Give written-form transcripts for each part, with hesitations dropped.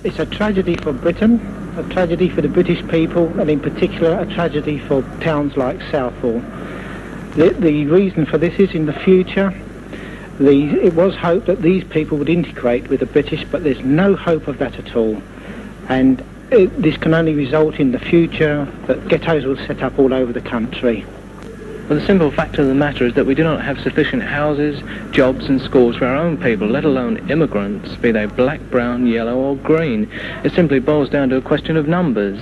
It's a tragedy for Britain, a tragedy for the British people, and in particular a tragedy for towns like Southall. The reason for this is in the future, it was hoped that these people would integrate with the British, but there's no hope of that at all. And this can only result in the future that ghettos will set up all over the country. Well, the simple fact of the matter is that we do not have sufficient houses, jobs and schools for our own people, let alone immigrants, be they black, brown, yellow or green. It simply boils down to a question of numbers.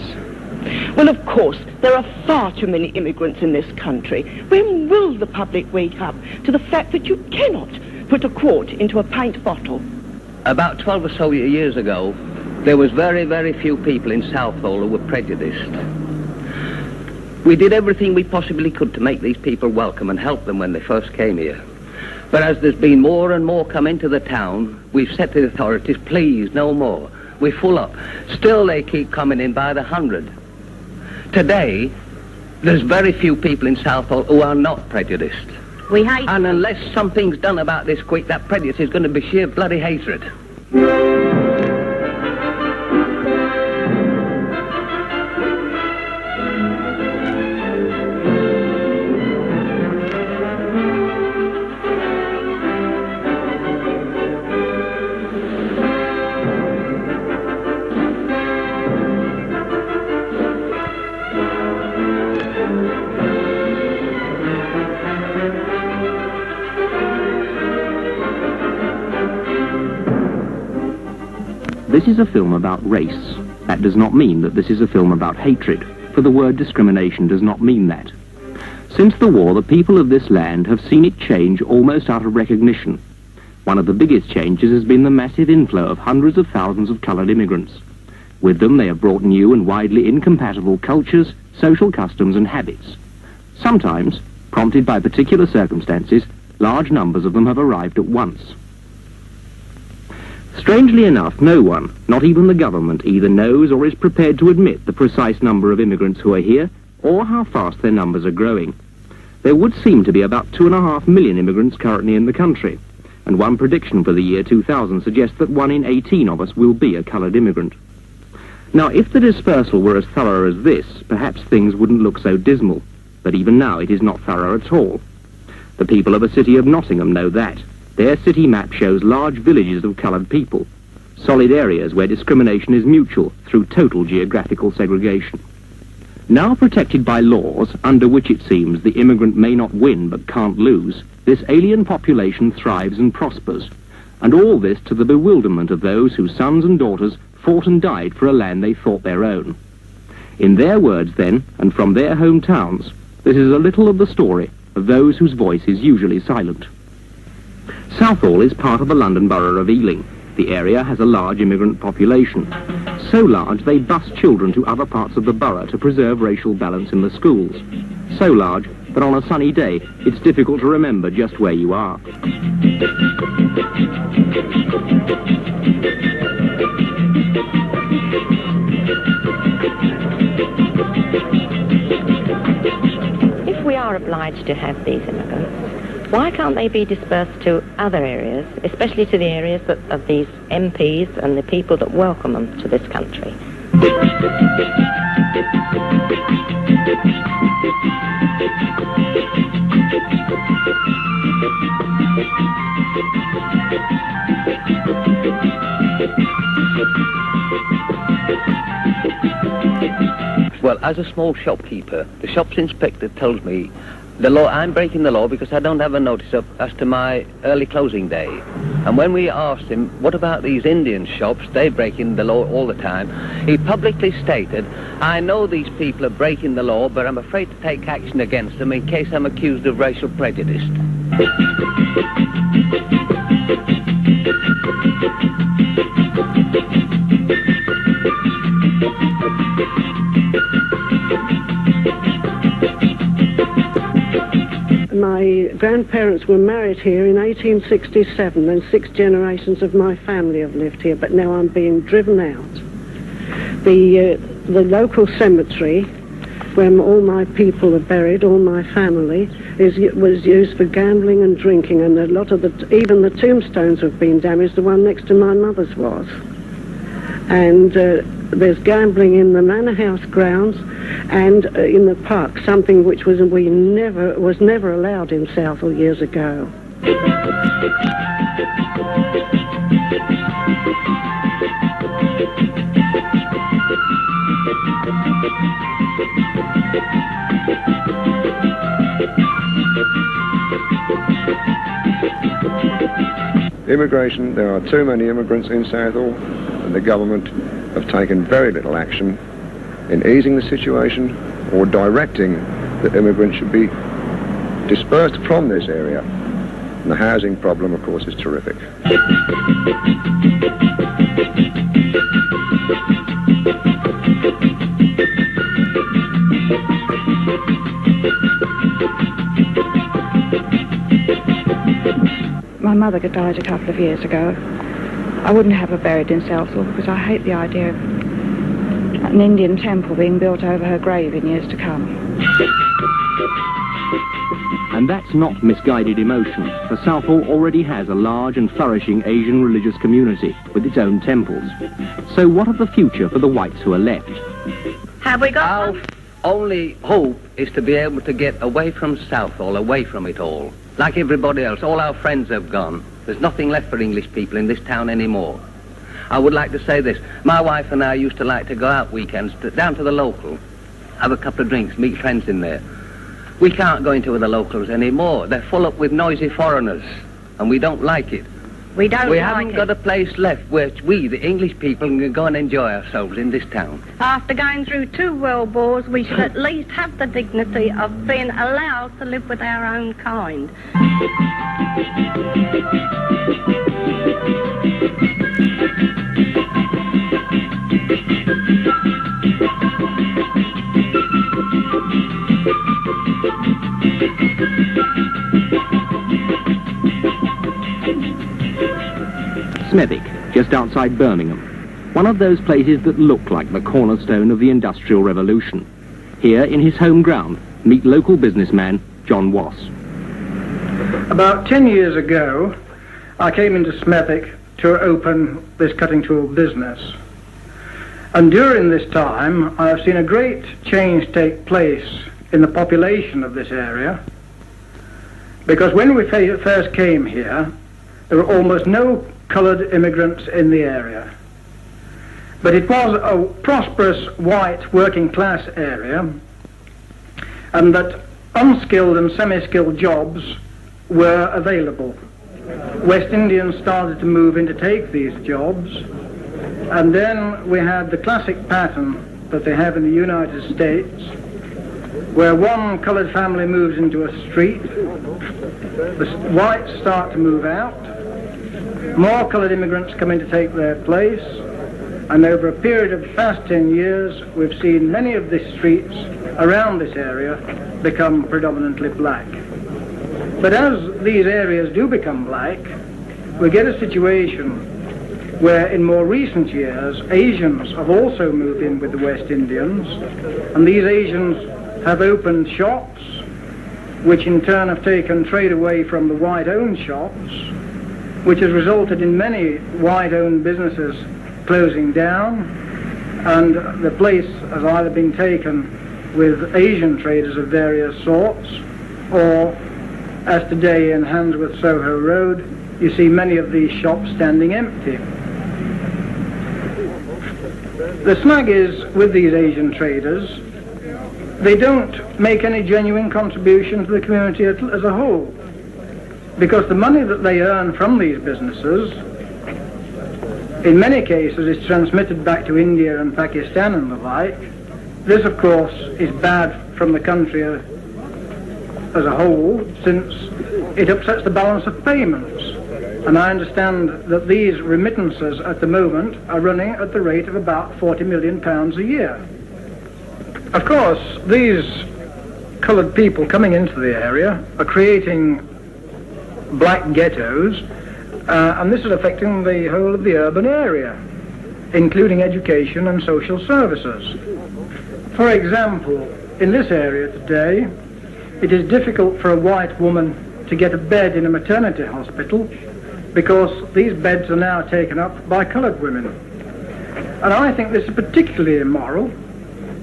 Well, of course, there are far too many immigrants in this country. When will the public wake up to the fact that you cannot put a quart into a pint bottle? About 12 or so years ago, there was very, very few people in Southall who were prejudiced. We did everything we possibly could to make these people welcome and help them when they first came here. But as there's been more and more come into the town, we've said to the authorities, please, no more. We're full up. Still, they keep coming in by the 100. Today, there's very few people in Southall who are not prejudiced. We hate And unless something's done about this quick, that prejudice is going to be sheer bloody hatred. This is a film about race. That does not mean that this is a film about hatred, for the word discrimination does not mean that. Since the war, the people of this land have seen it change almost out of recognition. One of the biggest changes has been the massive inflow of hundreds of thousands of coloured immigrants. With them, they have brought new and widely incompatible cultures, social customs and habits. Sometimes, prompted by particular circumstances, large numbers of them have arrived at once. Strangely enough, no one, not even the government, either knows or is prepared to admit the precise number of immigrants who are here, or how fast their numbers are growing. There would seem to be about 2.5 million immigrants currently in the country, and one prediction for the year 2000 suggests that 1 in 18 of us will be a coloured immigrant. Now, if the dispersal were as thorough as this, perhaps things wouldn't look so dismal, but even now it is not thorough at all. The people of the city of Nottingham know that. Their city map shows large villages of coloured people, solid areas where discrimination is mutual through total geographical segregation. Now protected by laws under which it seems the immigrant may not win but can't lose, this alien population thrives and prospers, and all this to the bewilderment of those whose sons and daughters fought and died for a land they thought their own. In their words then, and from their hometowns, this is a little of the story of those whose voice is usually silent. Southall is part of the London Borough of Ealing. The area has a large immigrant population. So large they bus children to other parts of the borough to preserve racial balance in the schools. So large that on a sunny day it's difficult to remember just where you are. If we are obliged to have these immigrants, why can't they be dispersed to other areas, especially to the areas of these MPs and the people that welcome them to this country? Well, as a small shopkeeper, the shop's inspector tells me I'm breaking the law because I don't have a notice up as to my early closing day. And when we asked him, what about these Indian shops, they're breaking the law all the time, he publicly stated, I know these people are breaking the law, but I'm afraid to take action against them in case I'm accused of racial prejudice. My grandparents were married here in 1867, and 6 generations of my family have lived here, but now I'm being driven out. The local cemetery, where all my people are buried, all my family, was used for gambling and drinking, and a lot of even the tombstones have been damaged. The one next to my mother's was. and there's gambling in the manor house grounds and in the park, something which was never allowed in Southall years ago. Immigration, there are too many immigrants in Southall, and the government have taken very little action in easing the situation or directing that immigrants should be dispersed from this area. And the housing problem, of course, is terrific. My mother died a couple of years ago. I wouldn't have her buried in Southall because I hate the idea of an Indian temple being built over her grave in years to come. And that's not misguided emotion, for Southall already has a large and flourishing Asian religious community with its own temples. So what of the future for the whites who are left? Have we got Our one? only hope is to be able to get away from Southall, away from it all. Like everybody else, all our friends have gone. There's nothing left for English people in this town anymore. I would like to say this. My wife and I used to like to go out weekends down to the local, have a couple of drinks, meet friends in there. We can't go into the locals anymore. They're full up with noisy foreigners, and we don't like it. We don't We like haven't it. got a place left where we, the English people, can go and enjoy ourselves in this town. After going through 2 world wars, we should at least have the dignity of being allowed to live with our own kind. Smethwick, just outside Birmingham. One of those places that look like the cornerstone of the Industrial Revolution. Here, in his home ground, meet local businessman John Wass. About 10 years ago, I came into Smethwick to open this cutting tool business. And during this time, I have seen a great change take place in the population of this area. Because when we first came here, there were almost no coloured immigrants in the area. But it was a prosperous white working class area, and that unskilled and semi-skilled jobs were available. West Indians started to move in to take these jobs, and then we had the classic pattern that they have in the United States, where one coloured family moves into a street, the whites start to move out, more coloured immigrants come in to take their place, and over a period of the past 10 years, we've seen many of the streets around this area become predominantly black. But as these areas do become black, we get a situation where in more recent years, Asians have also moved in with the West Indians, and these Asians have opened shops, which in turn have taken trade away from the white-owned shops, which has resulted in many white-owned businesses closing down, and the place has either been taken with Asian traders of various sorts, or, as today in Handsworth Soho Road, you see many of these shops standing empty. The snag is, with these Asian traders, they don't make any genuine contribution to the community as a whole, because the money that they earn from these businesses, in many cases, is transmitted back to India and Pakistan and the like. This, of course, is bad from the country as a whole, since it upsets the balance of payments. And I understand that these remittances at the moment are running at the rate of about £40 million a year. Of course, these coloured people coming into the area are creating black ghettos, and this is affecting the whole of the urban area, including education and social services. For example, in this area today, it is difficult for a white woman to get a bed in a maternity hospital because these beds are now taken up by coloured women. And I think this is particularly immoral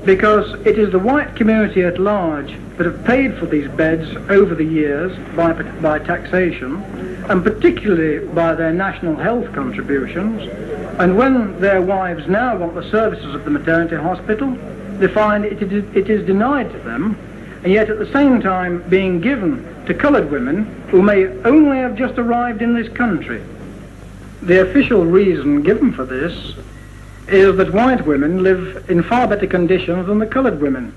because it is the white community at large that have paid for these beds over the years by taxation, and particularly by their national health contributions. And when their wives now want the services of the maternity hospital, they find it is denied to them, and yet at the same time being given to coloured women who may only have just arrived in this country. The official reason given for this is that white women live in far better conditions than the coloured women,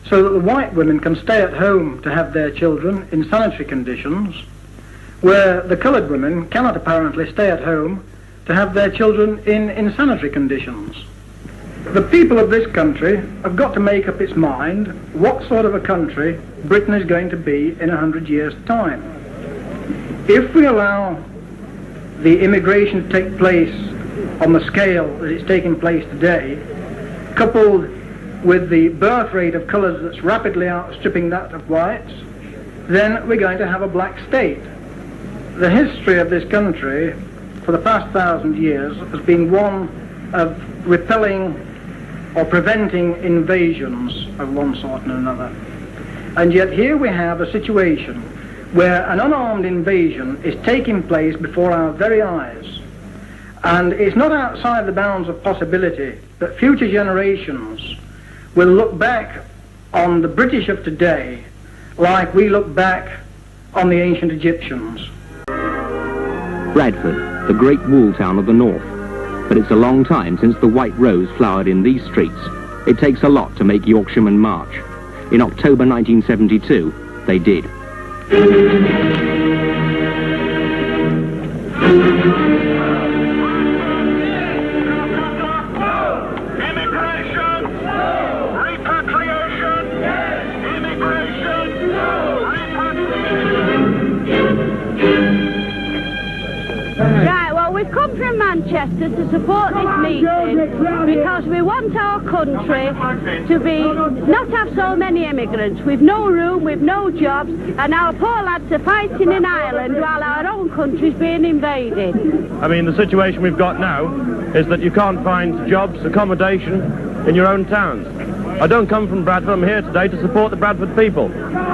so that the white women can stay at home to have their children in sanitary conditions, where the coloured women cannot apparently stay at home to have their children in insanitary conditions. The people of this country have got to make up its mind what sort of a country Britain is going to be in 100 years' time. If we allow the immigration to take place on the scale that it's taking place today, coupled with the birth rate of colours that's rapidly outstripping that of whites, then we're going to have a black state. The history of this country for the past 1,000 years has been one of repelling or preventing invasions of one sort and another. And yet here we have a situation where an unarmed invasion is taking place before our very eyes. And it's not outside the bounds of possibility that future generations will look back on the British of today like we look back on the ancient Egyptians. Bradford, the great wool town of the north. But it's a long time since the white rose flowered in these streets. It takes a lot to make Yorkshiremen march. In October 1972, they did. We've come from Manchester to support this meeting because we want our country to be not have so many immigrants. We've no room, we've no jobs, and our poor lads are fighting in Ireland while our own country's being invaded. I mean, the situation we've got now is that you can't find jobs, accommodation in your own towns. I don't come from Bradford. I'm here today to support the Bradford people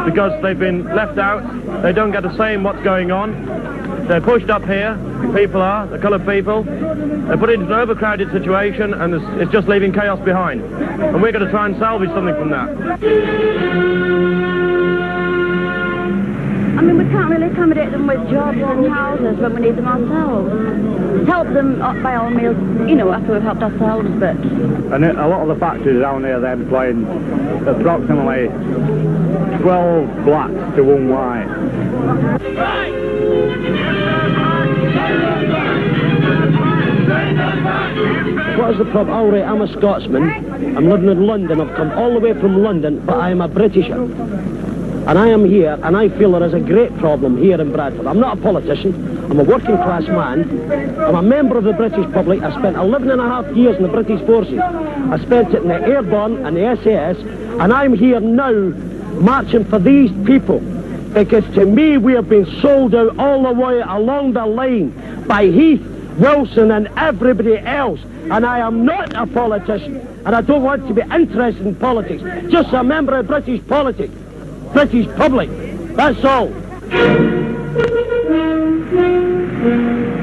because they've been left out. They don't get a say in what's going on. They're pushed up here, people are, the coloured people. They're put into an overcrowded situation and it's just leaving chaos behind. And we're going to try and salvage something from that. I mean, we can't really accommodate them with jobs and houses when we need them ourselves. Help them by all means, you know, after we've helped ourselves, but... And a lot of the factories down here, they're employing approximately 12 blacks to 1 white. What is the problem? All right, I'm a Scotsman. I'm living in London. I've come all the way from London, but I am a Britisher. And I am here, and I feel there is a great problem here in Bradford. I'm not a politician. I'm a working class man. I'm a member of the British public. I spent 11.5 years in the British forces. I spent it in the Airborne and the SAS, and I'm here now marching for these people. Because to me, we have been sold out all the way along the line by Heath, Wilson and everybody else. And I am not a politician, and I don't want to be interested in politics. Just a member of British politics. British public. That's all.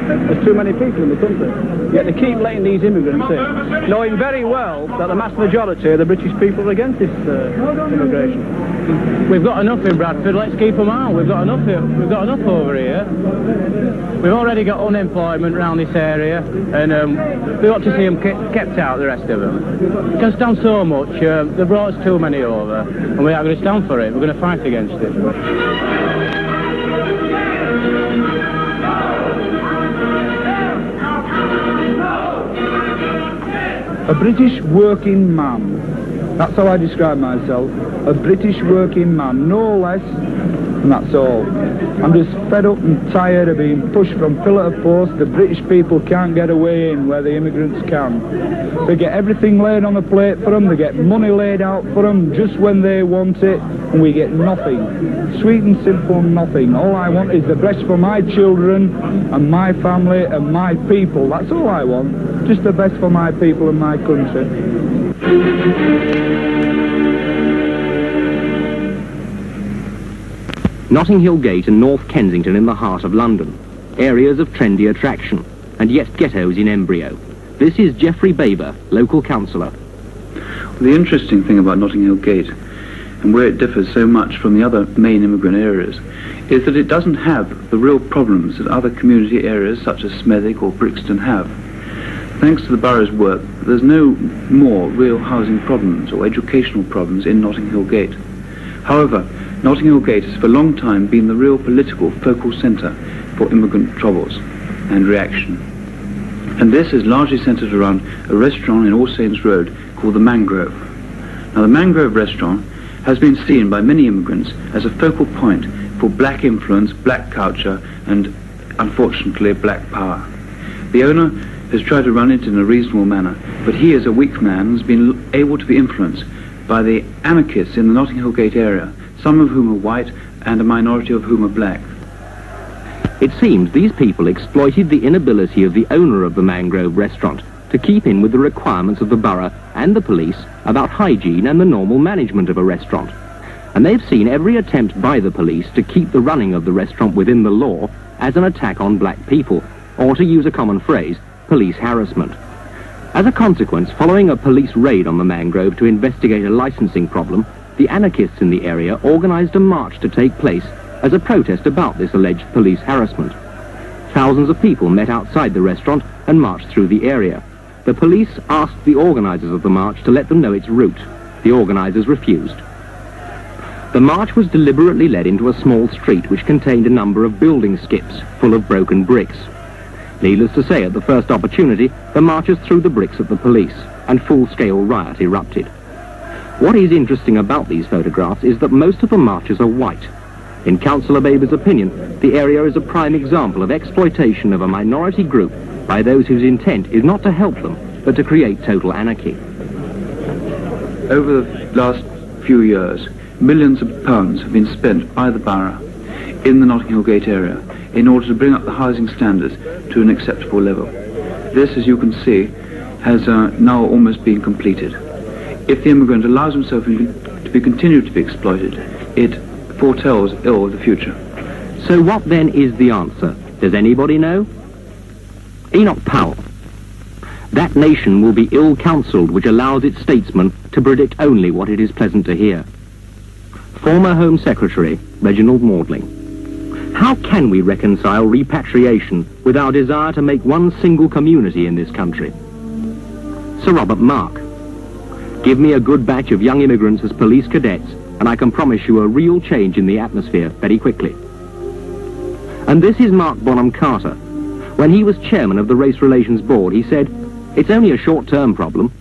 There's too many people in the country, yet they keep letting these immigrants in, knowing very well that the mass majority of the British people are against this immigration. We've got enough in Bradford, let's keep them out. We've got enough here. We've got enough over here. We've already got unemployment around this area, and we ought to see them kept out, the rest of them. We can stand so much. They've brought us too many over, and we are going to stand for it. We're going to fight against it. A British working man. That's how I describe myself. A British working man, no less, and that's all. I'm just fed up and tired of being pushed from pillar to post. The British people can't get away in where the immigrants can. They get everything laid on the plate for them, they get money laid out for them just when they want it, and we get nothing. Sweet and simple nothing. All I want is the best for my children and my family and my people. That's all I want. Just the best for my people and my country. Notting Hill Gate and North Kensington in the heart of London. Areas of trendy attraction, and yet ghettos in embryo. This is Geoffrey Baber, local councillor. The interesting thing about Notting Hill Gate, and where it differs so much from the other main immigrant areas, is that it doesn't have the real problems that other community areas such as Smethwick or Brixton have. Thanks to the borough's work, there's no more real housing problems or educational problems in Notting Hill Gate. However, Notting Hill Gate has for a long time been the real political focal centre for immigrant troubles and reaction. And this is largely centred around a restaurant in All Saints Road called the Mangrove. Now, the Mangrove restaurant has been seen by many immigrants as a focal point for black influence, black culture, and unfortunately black power. The owner has tried to run it in a reasonable manner, but he is a weak man and has been able to be influenced by the anarchists in the Notting Hill Gate area, some of whom are white and a minority of whom are black. It seems these people exploited the inability of the owner of the Mangrove restaurant to keep in with the requirements of the borough and the police about hygiene and the normal management of a restaurant. And they've seen every attempt by the police to keep the running of the restaurant within the law as an attack on black people, or to use a common phrase, police harassment. As a consequence, following a police raid on the Mangrove to investigate a licensing problem, the anarchists in the area organised a march to take place as a protest about this alleged police harassment. Thousands of people met outside the restaurant and marched through the area. The police asked the organisers of the march to let them know its route. The organisers refused. The march was deliberately led into a small street which contained a number of building skips full of broken bricks. Needless to say, at the first opportunity, the marchers threw the bricks at the police, and full-scale riot erupted. What is interesting about these photographs is that most of the marchers are white. In Councillor Baber's opinion, the area is a prime example of exploitation of a minority group by those whose intent is not to help them, but to create total anarchy. Over the last few years, millions of pounds have been spent by the borough in the Notting Hill Gate area in order to bring up the housing standards to an acceptable level. This, as you can see, has now almost been completed. If the immigrant allows himself to continue to be exploited, it foretells ill of the future. So what then is the answer? Does anybody know? Enoch Powell. That nation will be ill-counselled which allows its statesmen to predict only what it is pleasant to hear. Former Home Secretary Reginald Maudling. How can we reconcile repatriation with our desire to make one single community in this country? Sir Robert Mark. Give me a good batch of young immigrants as police cadets, and I can promise you a real change in the atmosphere very quickly. And this is Mark Bonham Carter. When he was chairman of the Race Relations Board, he said, "It's only a short-term problem."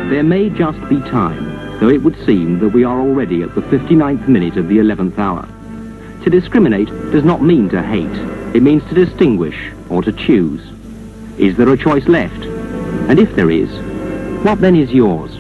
There may just be time, though it would seem that we are already at the 59th minute of the 11th hour. To discriminate does not mean to hate. It means to distinguish or to choose. Is there a choice left? And if there is, what then is yours?